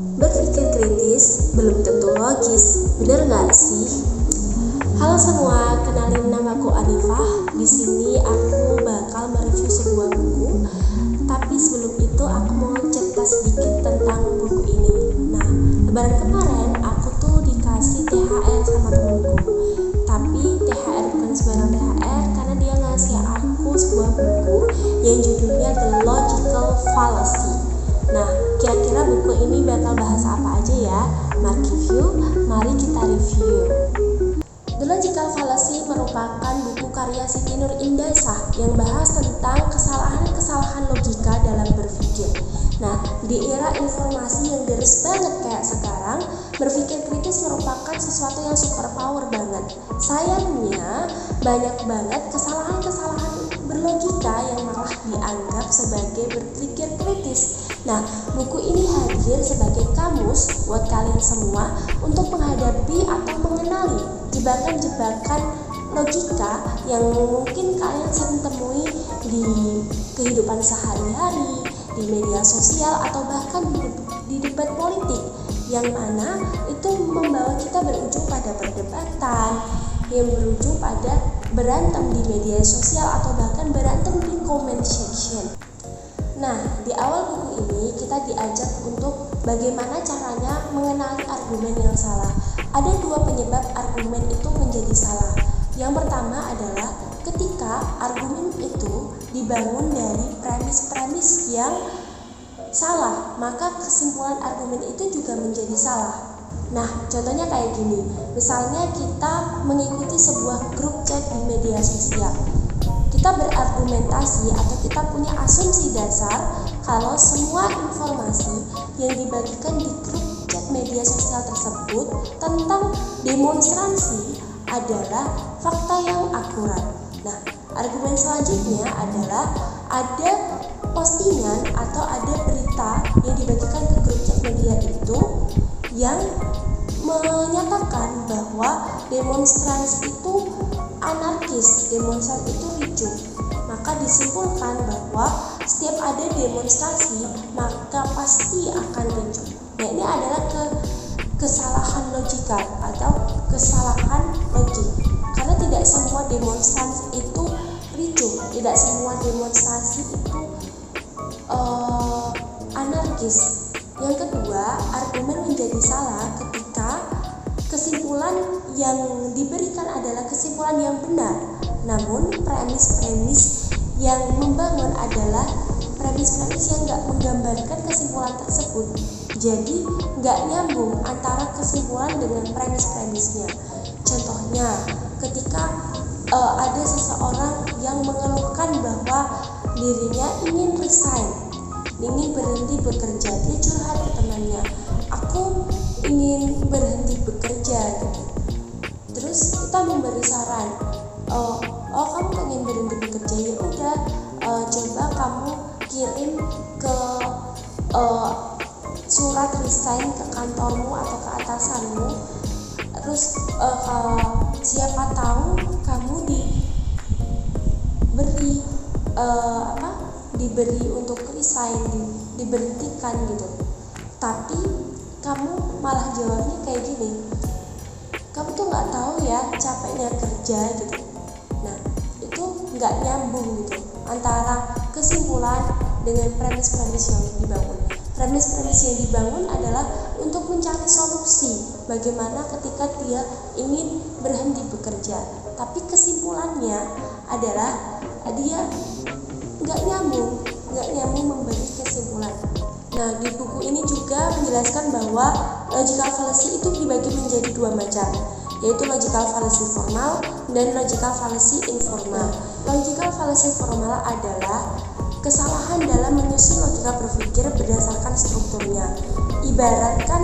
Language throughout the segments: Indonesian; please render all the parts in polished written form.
Berpikir kritis belum tentu logis, bener nggak sih? Halo semua, kenalin namaku Anifah. Di sini aku bakal mereview sebuah buku. Tapi sebelum itu aku mau cerita sedikit tentang buku ini. Nah, lebaran kemarin aku tuh dikasih THR sama temenku. Tapi THR bukan sembarang THR, karena dia ngasih aku sebuah buku yang judulnya The Logical Fallacy. Nah, kira-kira buku ini bakal bahas apa aja ya? Mari kita review. The Logical Fallacy merupakan buku karya Siti Nur Indasah yang bahas tentang kesalahan-kesalahan logika dalam berpikir. Nah, di era informasi yang deres banget kayak sekarang, berpikir kritis merupakan sesuatu yang super power banget. Sayangnya, banyak banget kesalahan-kesalahan berlogika yang malah dianggap sebagai berpikir kritis. Nah, buku ini hadir sebagai kamus buat kalian semua untuk menghadapi atau mengenali jebakan-jebakan logika yang mungkin kalian sering temui di kehidupan sehari-hari, di media sosial, atau bahkan di debat politik, yang mana itu membawa kita berujung pada perdebatan, yang berujung pada berantem di media sosial, atau bahkan berantem di comment section. Nah, di awal buku ini kita diajak untuk bagaimana caranya mengenali argumen yang salah. Ada dua penyebab argumen itu menjadi salah. Yang pertama adalah ketika argumen itu dibangun dari premis-premis yang salah, maka kesimpulan argumen itu juga menjadi salah. Nah, contohnya kayak gini. Misalnya kita mengikuti sebuah grup chat di media sosial. Kita berargumentasi atau kita punya asumsi dasar kalau semua informasi yang dibagikan di grup chat media sosial tersebut tentang demonstrasi adalah fakta yang akurat. Nah, argumen selanjutnya adalah ada postingan atau ada berita yang dibagikan ke grup chat media itu yang menyatakan bahwa demonstrasi itu anarkis, demonstrasi itu ricuh. Maka disimpulkan bahwa setiap ada demonstrasi maka pasti akan ricuh. Nah, ini adalah kesalahan logikal atau kesalahan logik. Karena tidak semua demonstrasi itu ricuh, tidak semua demonstrasi itu anarkis. Yang kedua, argumen menjadi salah ketika kesimpulan yang diberikan adalah kesimpulan yang benar, namun premis-premis yang membangun adalah premis-premis yang nggak menggambarkan kesimpulan tersebut. Jadi nggak nyambung antara kesimpulan dengan premis-premisnya. Contohnya, ketika ada seseorang yang mengeluhkan bahwa dirinya ingin resign, ingin berhenti bekerja, dia curhat ke temannya, aku ingin berhenti bekerja gitu. Terus kita memberi saran, kamu pengen berhenti bekerja, ya udah coba kamu kirim ke surat resign ke kantormu atau ke atasanmu. Terus siapa tahu kamu diberi untuk resign, diberhentikan gitu. Tapi kamu malah jawabnya kayak gini, kamu tuh nggak tahu ya capeknya kerja gitu. Nah, itu nggak nyambung gitu antara kesimpulan dengan premis-premis yang dibangun. Premis-premis yang dibangun adalah untuk mencari solusi bagaimana ketika dia ingin berhenti bekerja, tapi kesimpulannya adalah dia nggak nyambung memberi kesimpulan. Nah, di buku ini juga menjelaskan bahwa logical fallacy itu dibagi menjadi dua macam, yaitu logical fallacy formal dan logical fallacy informal. Logical fallacy formal adalah kesalahan dalam menyusun logika berpikir berdasarkan strukturnya. Ibaratkan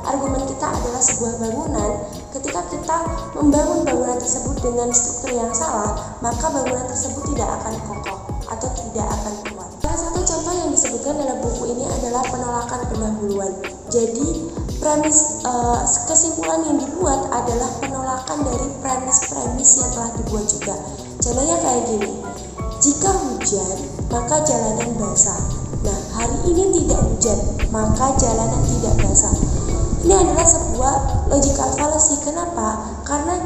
argumen kita adalah sebuah bangunan. Ketika kita membangun bangunan tersebut dengan struktur yang salah, maka bangunan tersebut tidak akan kokoh atau tidak akan kuat. Salah satu contoh yang disebutkan dalam buku ini adalah penolakan pendahuluan. Jadi kesimpulan yang dibuat adalah penolakan dari premis-premis yang telah dibuat juga. Contohnya kayak gini, jika hujan maka jalanan basah. Nah, hari ini tidak hujan, maka jalanan tidak basah. Ini adalah sebuah logical fallacy. Kenapa? Karena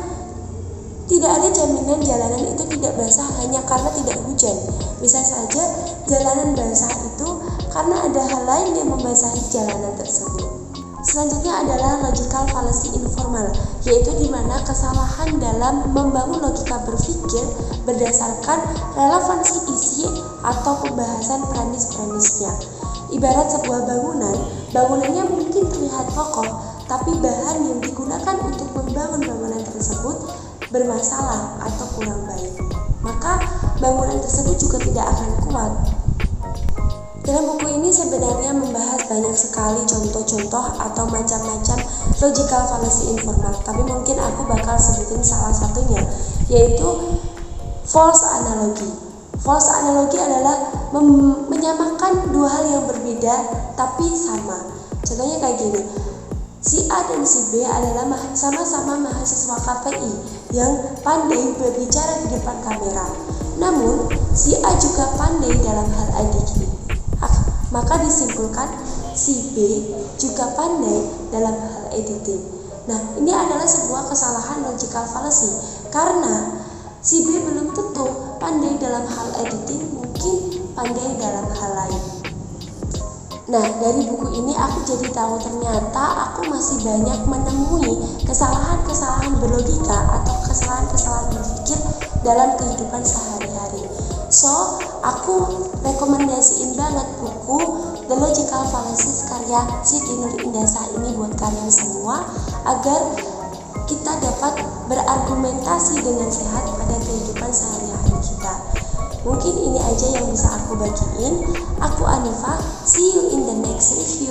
tidak ada jaminan jalanan itu tidak basah hanya karena tidak hujan. Bisa saja jalanan basah itu karena ada hal lain yang membasahi jalanan tersebut. Selanjutnya adalah logical fallacy informal, yaitu di mana kesalahan dalam membangun logika berpikir berdasarkan relevansi isi atau pembahasan premis-premisnya. Ibarat sebuah bangunannya mungkin terlihat kokoh, tapi bahan yang digunakan untuk membangun bangunan tersebut bermasalah atau kurang baik, maka bangunan tersebut juga tidak akan kuat. Dalam buku ini sebenarnya membahas banyak sekali contoh-contoh atau macam-macam logical fallacy informal, tapi mungkin aku bakal sebutin salah satunya, yaitu false analogy. False analogy adalah menyamakan dua hal yang berbeda tapi sama. Contohnya kayak gini, si A dan si B adalah sama-sama mahasiswa KPI yang pandai berbicara di depan kamera. Namun, si A juga pandai dalam hal editing. Maka disimpulkan si B juga pandai dalam hal editing. Nah, ini adalah sebuah kesalahan logical fallacy karena si B belum tentu pandai dalam hal editing, mungkin pandai dalam hal lain. Nah, dari buku ini aku jadi tahu ternyata aku masih banyak menemui kesalahan-kesalahan berlogika atau kesalahan-kesalahan berpikir dalam kehidupan sehari-hari. So, aku rekomendasiin banget buku The Logical Fallacies karya Siti Nur Indasa ini buat kalian semua agar kita dapat berargumentasi dengan sehat pada kehidupan sehari-hari kita. Mungkin ini aja yang bisa aku bagiin. Aku Anifah, see you in the next review.